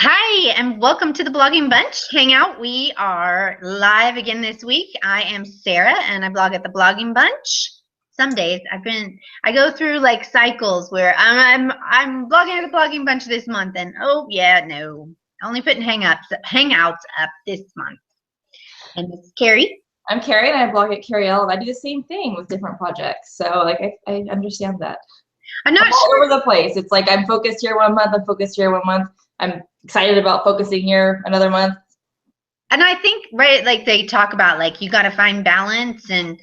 Hi, and welcome to the Blogging Bunch Hangout. We are live again this week. I am Sarah, and I blog at the Blogging Bunch. Some days I go through like cycles where I'm blogging at the Blogging Bunch this month, and oh yeah, no, only putting hangouts up this month. And this is Carrie. I'm Carrie, and I blog at Editorial, and I do the same thing with different projects. So like I understand that. I'm not all sure. over the place. It's like I'm focused here one month, I'm focused here one month. I'm excited about focusing here another month. And I think, right, like they talk about like you got to find balance, and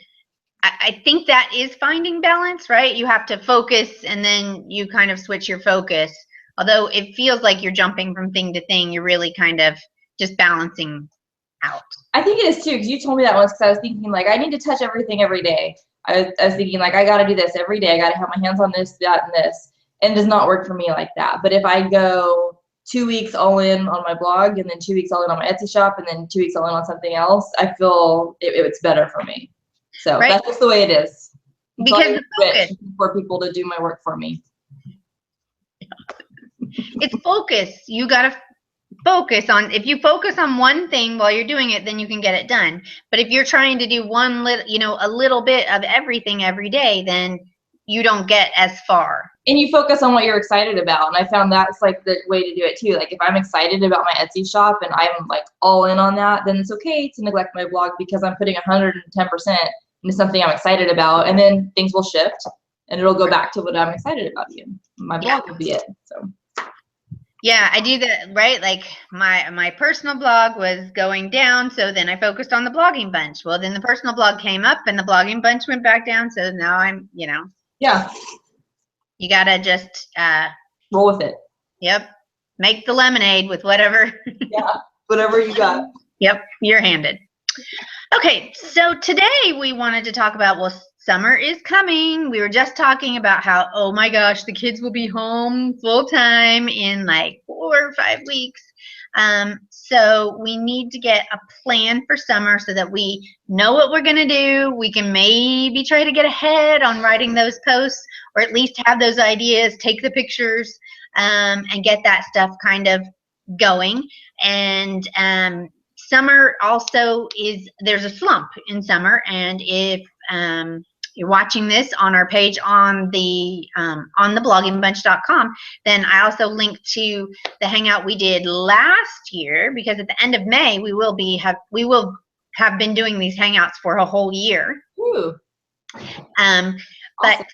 I think that is finding balance, right? You have to focus and then you kind of switch your focus. Although it feels like you're jumping from thing to thing, you're really kind of just balancing out. I think it is too, because you told me that once, because I was thinking like I need to touch everything every day. I was thinking like I got to do this every day. I got to have my hands on this, that, and this. And it does not work for me like that. But if I go 2 weeks all in on my blog, and then 2 weeks all in on my Etsy shop, and then 2 weeks all in on something else, I feel it's better for me. So right? That's just the way it is. Because the focus for people to do my work for me. It's focus. You got to focus on, if you focus on one thing while you're doing it, then you can get it done. But if you're trying to do a little bit of everything every day, then you don't get as far. And you focus on what you're excited about. And I found that's like the way to do it too. Like if I'm excited about my Etsy shop and I'm like all in on that, then it's okay to neglect my blog because I'm putting 110% into something I'm excited about. And then things will shift and it'll go back to what I'm excited about again. My blog will be it. So. Yeah, I do that, right? Like my personal blog was going down, so then I focused on the blogging bunch. Well, then the personal blog came up and the blogging bunch went back down, so now I'm, Yeah. You got to just roll with it. Yep. Make the lemonade with whatever. Yeah, whatever you got. Yep, you're handed. Okay, so today we wanted to talk about, well, summer is coming. We were just talking about how, oh my gosh, the kids will be home full time in like 4 or 5 weeks. So we need to get a plan for summer so that we know what we're going to do. We can maybe try to get ahead on writing those posts, or at least have those ideas, take the pictures, and get that stuff kind of going. And summer also there's a slump in summer, and if you're watching this on our page on the bloggingbunch.com, then I also linked to the hangout we did last year, because at the end of May we will have been doing these hangouts for a whole year. Ooh. But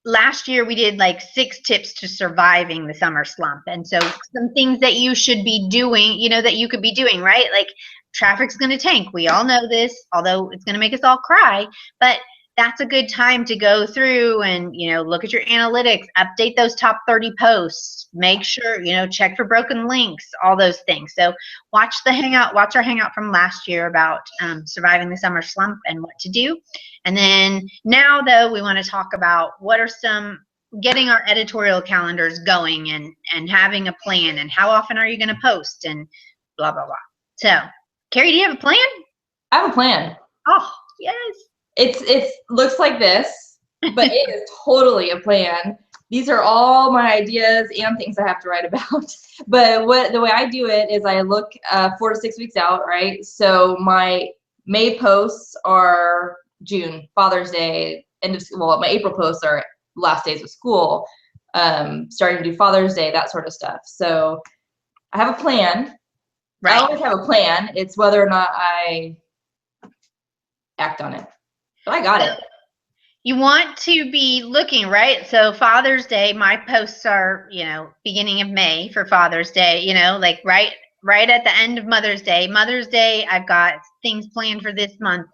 last year we did like 6 tips to surviving the summer slump, and so some things that you should be doing, that you could be doing, right? Like traffic's going to tank. We all know this, although it's going to make us all cry, but that's a good time to go through and, look at your analytics, update those top 30 posts, make sure, check for broken links, all those things. So watch our hangout from last year about surviving the summer slump and what to do. And then now, though, we want to talk about what are getting our editorial calendars going and having a plan, and how often are you going to post, and blah, blah, blah. So, Carrie, do you have a plan? I have a plan. Oh, yes. It looks like this, but it is totally a plan. These are all my ideas and things I have to write about. But the way I do it is I look 4 to 6 weeks out, right? So my May posts are June, Father's Day, my April posts are last days of school, starting to do Father's Day, that sort of stuff. So I have a plan. Right. I always have a plan. It's whether or not I act on it. But I got it. You want to be looking, right? So Father's Day, my posts are, beginning of May for Father's Day, like right at the end of Mother's Day. Mother's Day, I've got things planned for this month.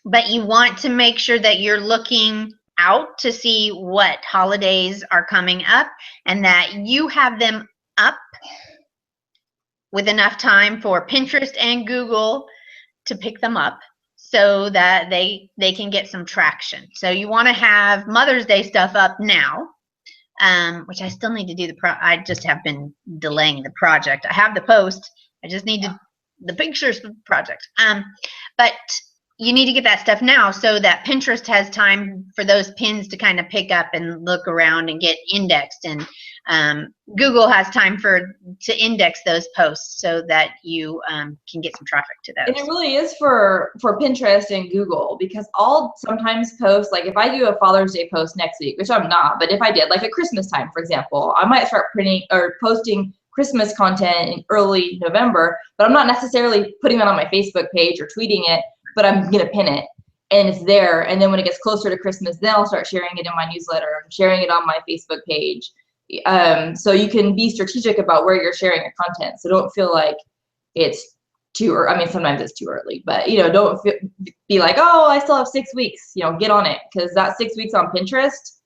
But you want to make sure that you're looking out to see what holidays are coming up, and that you have them up with enough time for Pinterest and Google to pick them up, so that they can get some traction. So you want to have Mother's Day stuff up now, which I still need to do I just have been delaying the project. I have the post, I just need the pictures for the project. But you need to get that stuff now so that Pinterest has time for those pins to kind of pick up and look around and get indexed, and Google has time to index those posts so that you can get some traffic to those. And it really is for Pinterest and Google, because I'll sometimes post, like if I do a Father's Day post next week, which I'm not, but if I did, like at Christmas time, for example, I might start printing or posting Christmas content in early November, but I'm not necessarily putting it on my Facebook page or tweeting it, but I'm gonna pin it and it's there. And then when it gets closer to Christmas, then I'll start sharing it in my newsletter, sharing it on my Facebook page. So you can be strategic about where you're sharing your content. So don't feel like it's too early. I mean, sometimes it's too early, but don't be like, oh, I still have 6 weeks, get on it. Cause that 6 weeks on Pinterest,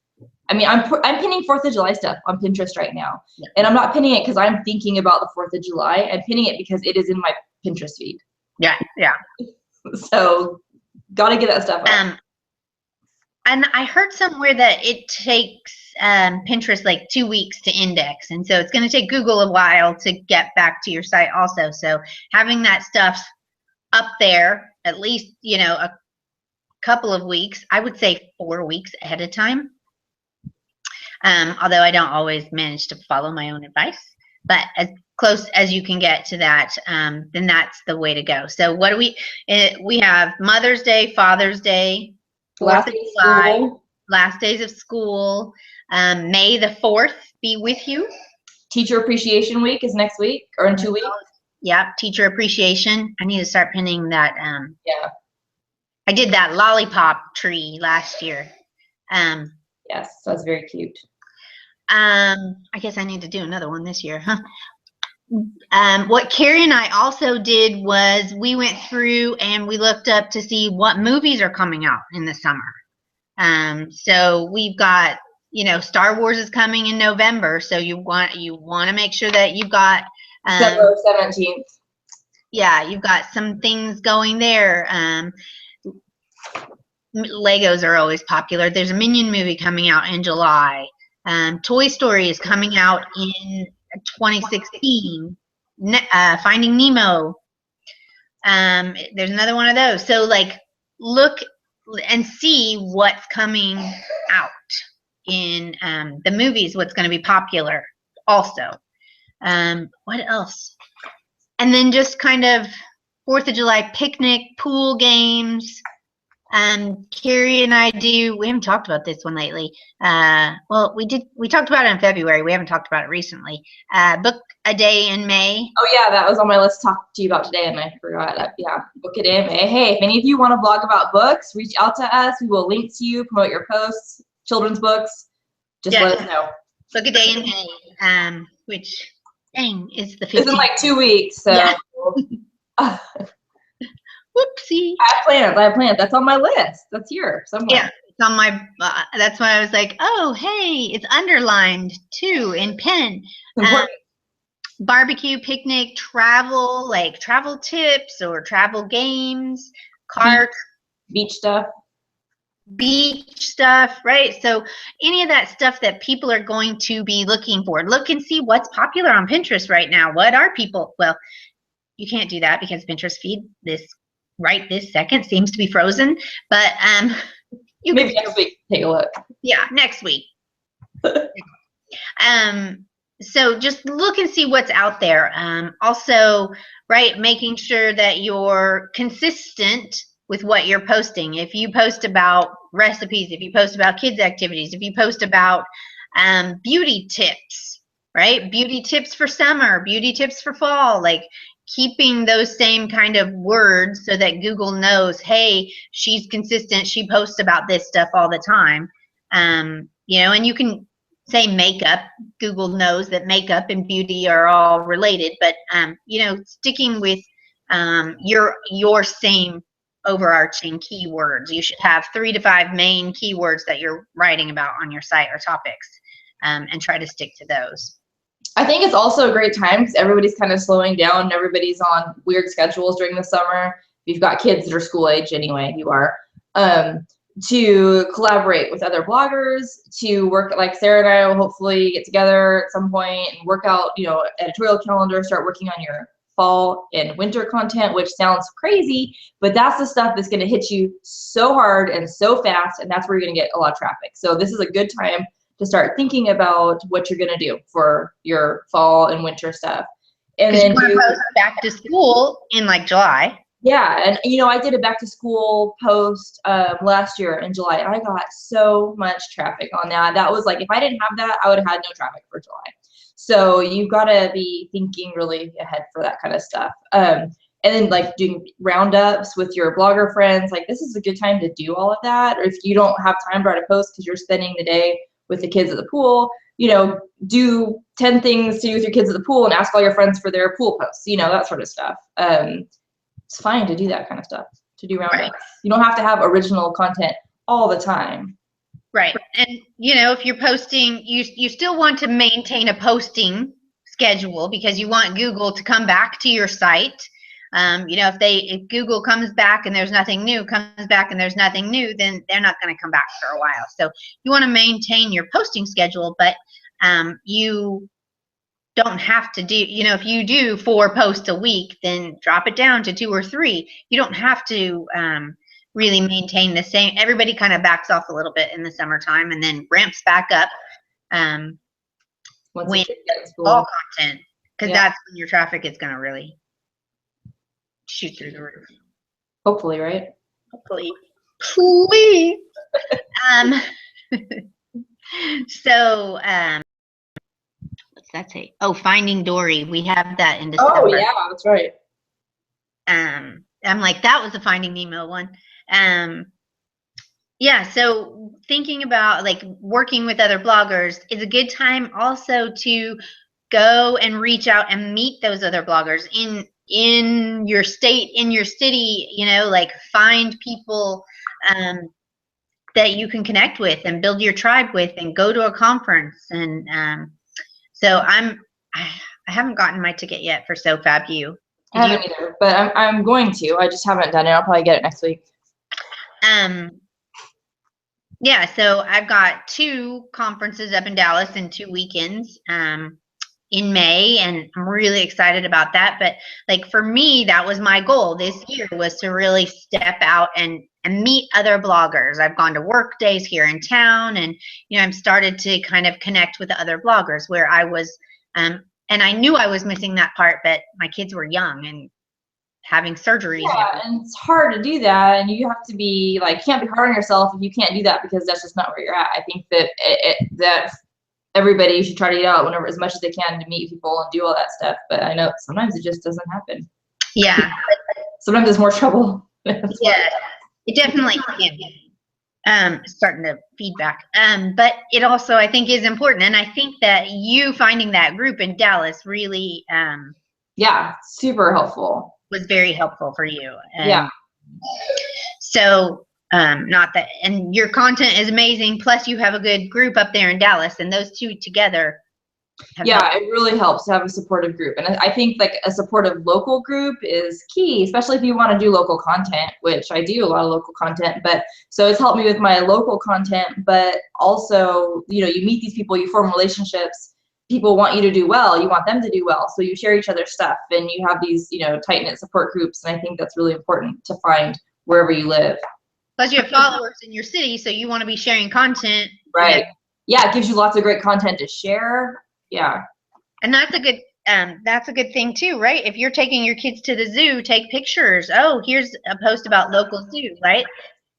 I mean, I'm pinning 4th of July stuff on Pinterest right now. Yeah. And I'm not pinning it because I'm thinking about the 4th of July. I'm pinning it because it is in my Pinterest feed. Yeah. Yeah. So gotta get that stuff up. And I heard somewhere that it takes Pinterest like 2 weeks to index. And so it's going to take Google a while to get back to your site also. So having that stuff up there, at least, a couple of weeks, I would say 4 weeks ahead of time. Although I don't always manage to follow my own advice, but as close as you can get to that, then that's the way to go. So what do we have Mother's Day, Father's Day, 4th of July, last days of school. May the 4th be with you. Teacher Appreciation Week is next week or in 2 weeks. Yeah, Teacher Appreciation. I need to start pinning that. Yeah. I did that lollipop tree last year. Yes, that's very cute. I guess I need to do another one this year, huh? What Carrie and I also did was we went through and we looked up to see what movies are coming out in the summer. So we've got, Star Wars is coming in November, so you want to make sure that you've got December 17th. Yeah, you've got some things going there. Legos are always popular. There's a Minion movie coming out in July. Toy Story is coming out in 2016. Finding Nemo. There's another one of those. So look and see what's coming out in the movies, what's going to be popular also. What else? And then just kind of 4th of July picnic, pool games. Carrie and I we haven't talked about this one lately. Well, we talked about it in February. We haven't talked about it recently. Book a day in May. Oh yeah, that was on my list to talk to you about today, and I forgot. Yeah, book it in May. Hey, if any of you want to blog about books, reach out to us. We will link to you, promote your posts, children's books. Just let us know. Book a day in May, which, dang, is the 15th. It's in like 2 weeks, so. Yeah. Whoopsie. I have plans. That's on my list. That's here somewhere. Yeah, it's on my. That's why I was like, oh, hey, it's underlined too in pen. Barbecue, picnic, travel, like travel tips or travel games, beach stuff, right? So any of that stuff that people are going to be looking for. Look and see what's popular on Pinterest right now. What are people? Well, you can't do that because Pinterest feed right this second seems to be frozen, but maybe next week take a look. Yeah, next week. So just look and see what's out there. Also, right, making sure that you're consistent with what you're posting. If you post about recipes, if you post about kids activities, if you post about beauty tips, right? Beauty tips for summer, beauty tips for fall, keeping those same kind of words so that Google knows, hey, she's consistent. She posts about this stuff all the time. And you can say makeup. Google knows that makeup and beauty are all related, but sticking with your same overarching keywords. You should have 3 to 5 main keywords that you're writing about on your site or topics, and try to stick to those. I think it's also a great time because everybody's kind of slowing down and everybody's on weird schedules during the summer. If you've got kids that are school age anyway, you are, to collaborate with other bloggers, to work, like Sarah and I will hopefully get together at some point and work out, editorial calendar, start working on your fall and winter content, which sounds crazy, but that's the stuff that's going to hit you so hard and so fast, and that's where you're going to get a lot of traffic. So this is a good time to start thinking about what you're going to do for your fall and winter stuff. And then you want to post back to school in like July. Yeah, and you know, I did a back to school post last year in July, and I got so much traffic on that. That was like, if I didn't have that, I would have had no traffic for July. So you've got to be thinking really ahead for that kind of stuff. And then like doing roundups with your blogger friends, like this is a good time to do all of that. Or if you don't have time to write a post because you're spending the day with the kids at the pool, you know, do 10 things to do with your kids at the pool and ask all your friends for their pool posts, you know, that sort of stuff. It's fine to do that kind of stuff, to do roundups. Right. You don't have to have original content all the time. Right. And, you know, if you're posting, you still want to maintain a posting schedule because you want Google to come back to your site. You know, if Google comes back and there's nothing new, then they're not going to come back for a while. So you want to maintain your posting schedule, but you don't have to do, you know, if you do 4 posts a week, then drop it down to 2 or 3. You don't have to really maintain the same. Everybody kind of backs off a little bit in the summertime and then ramps back up when all content, because that's when your traffic is going to really shoot through the roof. Hopefully, right? Hopefully. Please. So, what's that say? Oh, Finding Dory. We have that in December. Oh, yeah, that's right. I'm like, that was a Finding Nemo one. Yeah, so thinking about like working with other bloggers is a good time also to go and reach out and meet those other bloggers in your state, in your city, you know, like find people that you can connect with and build your tribe with and go to a conference. And so I haven't gotten my ticket yet for SoFabU. I haven't either, but I'm going to. I just haven't done it. I'll probably get it next week. Yeah, so I've got 2 conferences up in Dallas in 2 weekends in May, and I'm really excited about that. But like for me, that was my goal this year, was to really step out and meet other bloggers. I've gone to work days here in town, and you know, I've started to kind of connect with other bloggers where I was and I knew I was missing that part, but my kids were young and having surgeries. Yeah, and it's hard to do that, and you have to be like, can't be hard on yourself if you can't do that, because that's just not where you're at. I think that that everybody should try to get out whenever, as much as they can, to meet people and do all that stuff. But I know sometimes it just doesn't happen. Yeah. Sometimes there's more trouble. Yeah, it definitely can be. Starting to feedback. But it also, I think, is important. And I think that you finding that group in Dallas really yeah, super helpful. Was very helpful for you. And yeah. So not that, and your content is amazing, plus you have a good group up there in Dallas, and those 2 together it really helps to have a supportive group. And I think like a supportive local group is key, especially if you want to do local content, which I do a lot of local content. But so it's helped me with my local content, but also, you know, you meet these people, you form relationships. People want you to do well, you want them to do well, so you share each other's stuff, and you have these, you know, tight-knit support groups. And I think that's really important to find wherever you live. Plus you have followers in your city, so you want to be sharing content. Right. Yeah, it gives you lots of great content to share. Yeah. And that's a good thing too, right? If you're taking your kids to the zoo, take pictures. Oh, here's a post about local zoo, right?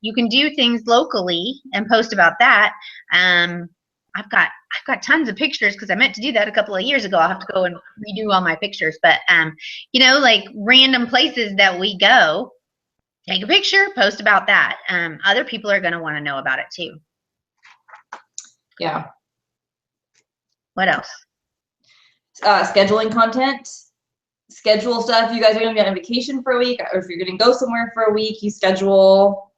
You can do things locally and post about that. I've got tons of pictures because I meant to do that a couple of years ago. I'll have to go and redo all my pictures. But you know, like random places that we go, take a picture, post about that. Other people are going to want to know about it too. Yeah. What else? Scheduling content. Schedule stuff. You guys are going to be on vacation for a week, or if you're going to go somewhere for a week, you schedule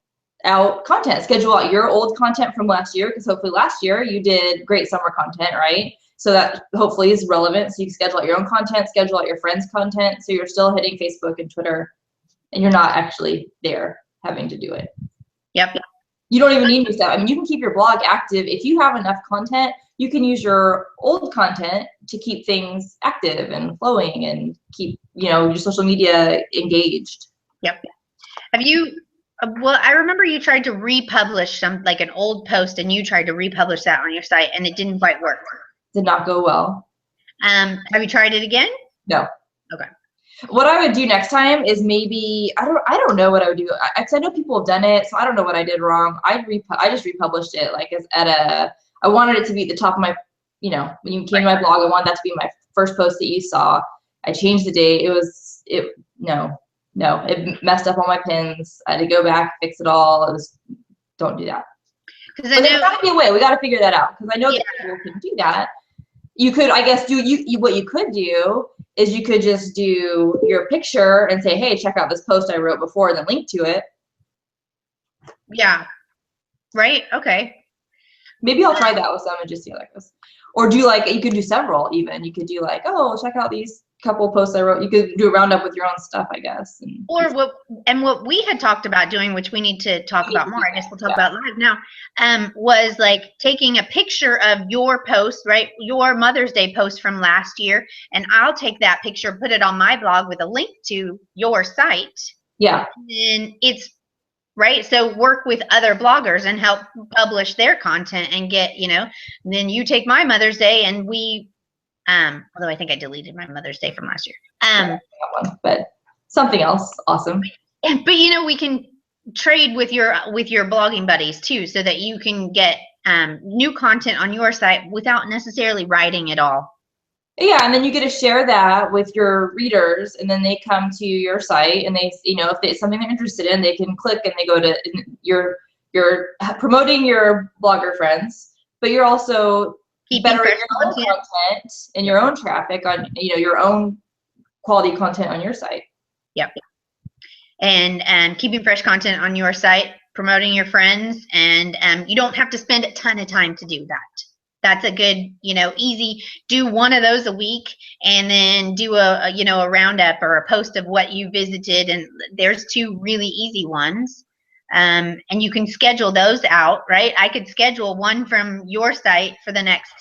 out content. Schedule out your old content from last year, because hopefully last year you did great summer content, right? So that hopefully is relevant. So you can schedule out your own content, schedule out your friends' content, so you're still hitting Facebook and Twitter, and you're not actually there having to do it. Yep. You don't even need new stuff. I mean, you can keep your blog active if you have enough content you can use your old content to keep things active and flowing and keep, you know, your social media engaged. Yep. Have you, well, I remember you tried to republish like an old post, and you tried to republish that on your site, and it didn't quite work. Did not go well. Have you tried it again? No. Okay. What I would do next time is maybe, I don't know what I would do. I know people have done it, so I don't know what I did wrong. I just republished it like I wanted it to be at the top of my, you know, when you came to my blog, I wanted that to be my first post that you saw. I changed the date. It messed up all my pins. I had to go back, fix it all. Don't do that. But there's got to be a way. We got to figure that out, because I know that people can do that. You could, I guess, what you could do is you could just do your picture and say, hey, check out this post I wrote before, and then link to it. Yeah. Right. Okay. Maybe I'll try that with some and just see how that goes. Or do like, you could do several even. You could do like, oh, check out these couple posts I wrote. You could do a roundup with your own stuff, I guess. Or what we had talked about doing, which we need to talk about more, I guess we'll talk about live now, was like taking a picture of your post, right? Your Mother's Day post from last year. And I'll take that picture, put it on my blog with a link to your site. Yeah. And it's, right? So work with other bloggers and help publish their content and get, you know, and then you take my Mother's Day, and we, although I think I deleted my Mother's Day from last year. But something else awesome. But you know, we can trade with your blogging buddies too, so that you can get new content on your site without necessarily writing it all. Yeah, and then you get to share that with your readers, and then they come to your site, and they, you know, if it's something they're interested in, they can click and they go to you're promoting your blogger friends, but you're also bettering your own content and your own traffic on, you know, your own quality content on your site. Yep. And keeping fresh content on your site, promoting your friends, and you don't have to spend a ton of time to do that. That's a good, you know, easy, do one of those a week, and then do a you know, a roundup or a post of what you visited. And there's two really easy ones. And you can schedule those out, right? I could schedule one from your site for the next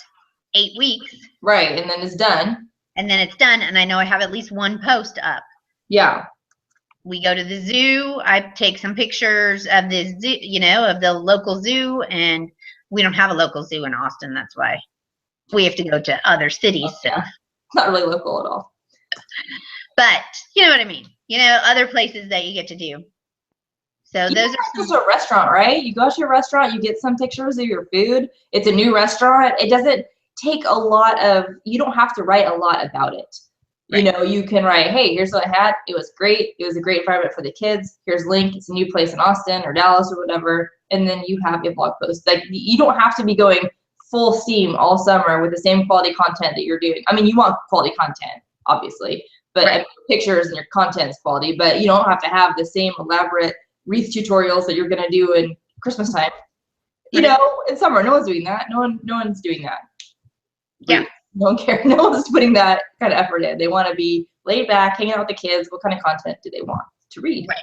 8 weeks. Right, and then it's done. And then it's done, and I know I have at least one post up. Yeah. We go to the zoo. I take some pictures of the zoo, you know, of the local zoo, and we don't have a local zoo in Austin. That's why we have to go to other cities. So it's not really local at all. But you know what I mean. You know, other places that you get to do. So those are just a restaurant, right? You go to your restaurant, you get some pictures of your food. It's a new restaurant. It doesn't take a lot of, you don't have to write a lot about it. Right. You know, you can write, hey, here's what I had. It was great. It was a great environment for the kids. Here's a link. It's a new place in Austin or Dallas or whatever. And then you have your blog post. Like, you don't have to be going full steam all summer with the same quality content that you're doing. I mean, you want quality content, obviously, but right. Pictures and your content's quality, but you don't have to have the same elaborate wreath tutorials that you're going to do in Christmas time. You know, in summer, no one's doing that. No one's doing that. Yeah. No one cares. No one's putting that kind of effort in. They want to be laid back, hanging out with the kids. What kind of content do they want to read? Right.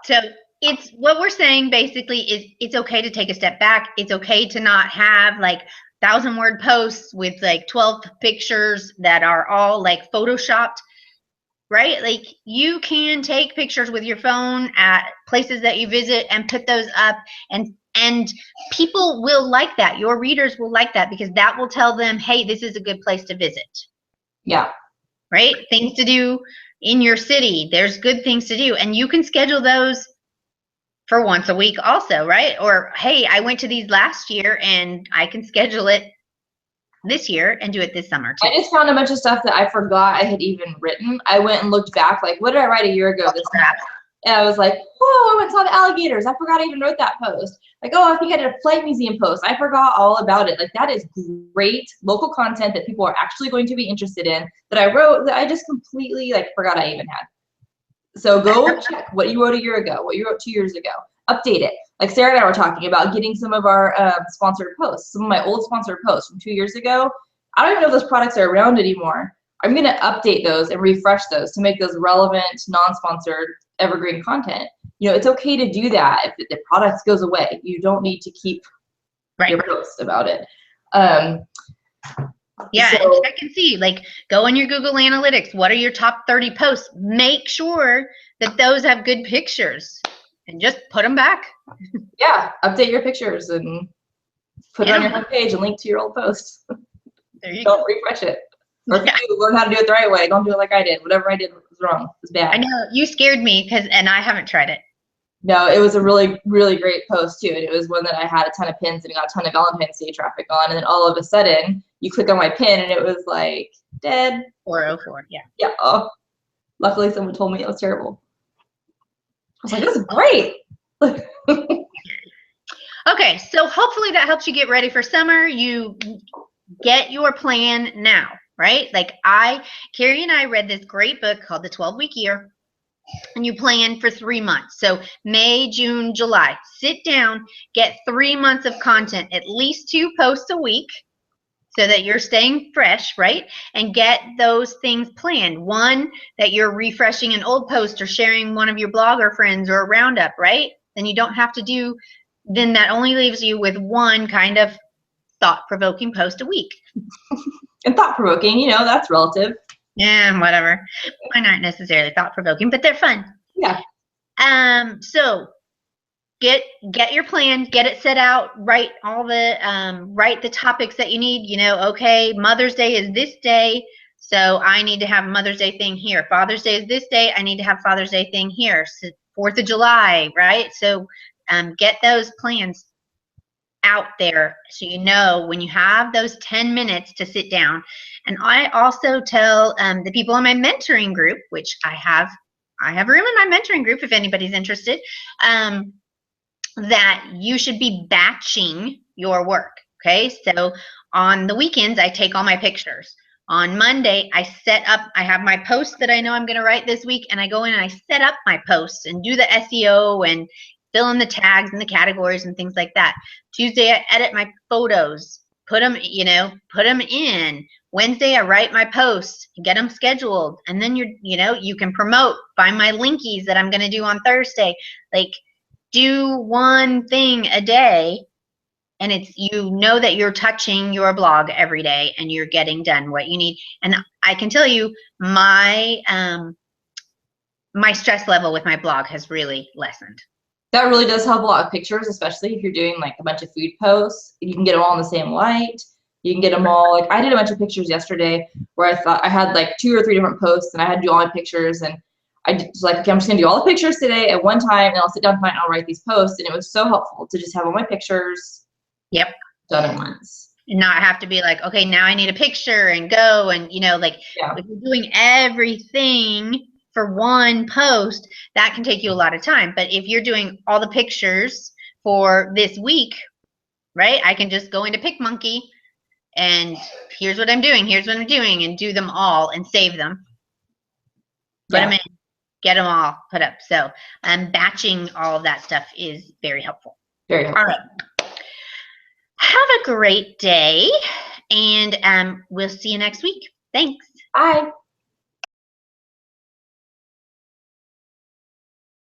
So it's what we're saying basically is it's okay to take a step back. It's okay to not have like 1,000-word posts with like 12 pictures that are all like photoshopped, right? Like, you can take pictures with your phone at places that you visit and put those up, and people will like that. Your readers will like that, because that will tell them, hey, this is a good place to visit. Yeah. Right? Things to do in your city. There's good things to do. And you can schedule those for once a week also, right? Or, hey, I went to these last year, and I can schedule it this year and do it this summer too. I just found a bunch of stuff that I forgot I had even written. I went and looked back, like, what did I write a year ago this time? And I was like, whoa, I went and saw the alligators. I forgot I even wrote that post. Like, oh, I think I did a flight museum post. I forgot all about it. Like, that is great local content that people are actually going to be interested in, that I wrote that I just completely like forgot I even had. So go check what you wrote a year ago, what you wrote 2 years ago. Update it. Like Sarah and I were talking about getting some of our sponsored posts, some of my old sponsored posts from 2 years ago. I don't even know if those products are around anymore. I'm going to update those and refresh those to make those relevant, non-sponsored, evergreen content. You know, it's okay to do that. If the product goes away, you don't need to keep your posts about it. Yeah, and So, check and see, like, go on your Google Analytics. What are your top 30 posts? Make sure that those have good pictures and just put them back. yeah, update your pictures and put it Get on your 'em. homepage and link to your old posts. There you Don't go. refresh it. Or if Yeah. you do, learn how to do it the right way. Don't do it like I did. Whatever I did was wrong. It was I bad. know you scared me and I haven't tried it. No, it was a really, really great post too. And it was one that I had a ton of pins and it got a ton of Valentine's Day traffic on. And then all of a sudden, you click on my pin and it was like dead. 404, yeah. Yeah. Oh, luckily someone told me it was terrible. I was like, this is great. Okay, so hopefully that helps you get ready for summer. You get your plan now, right? Like Carrie and I read this great book called The 12-Week Year, and you plan for 3 months. So May, June, July. Sit down, get 3 months of content, at least 2 posts a week, so that you're staying fresh, right? And get those things planned. One, that you're refreshing an old post or sharing one of your blogger friends or a roundup, right? Then you don't have to do, then that only leaves you with one kind of thought-provoking post a week. And thought-provoking, you know, that's relative. Yeah, whatever. Mine aren't necessarily thought-provoking, but they're fun. Yeah. So get your plan, get it set out, write the topics that you need. You know, okay, Mother's Day is this day, so I need to have a Mother's Day thing here. Father's Day is this day, I need to have Father's Day thing here. So 4th of July, right? So get those plans out there so you know when you have those 10 minutes to sit down. And I also tell the people in my mentoring group, which I have room in my mentoring group if anybody's interested, that you should be batching your work. Okay, so on the weekends I take all my pictures. On Monday I have my posts that I know I'm going to write this week, and I go in and I set up my posts and do the SEO and fill in the tags and the categories and things like that. Tuesday I edit my photos, put them in. Wednesday I write my posts, get them scheduled, and then you can promote, find my linkies that I'm going to do on Thursday. Like, do one thing a day, and it's, you know, that you're touching your blog every day and you're getting done what you need. And I can tell you my my stress level with my blog has really lessened. That really does help a lot of pictures, especially if you're doing like a bunch of food posts. You can get them all in the same light. You can get them all, like I did a bunch of pictures yesterday where I thought I had like 2 or 3 different posts and I had to do all my pictures, and I was like, okay, I'm just gonna do all the pictures today at one time and I'll sit down tonight and I'll write these posts. And it was so helpful to just have all my pictures done at once. And not have to be like, okay, now I need a picture and go and, like if you're doing everything for one post, that can take you a lot of time. But if you're doing all the pictures for this week, right, I can just go into PicMonkey and here's what I'm doing, and do them all and save them. Put them in, get them all put up. So batching all of that stuff is very helpful. Very helpful. All right. Have a great day, and we'll see you next week. Thanks. Bye.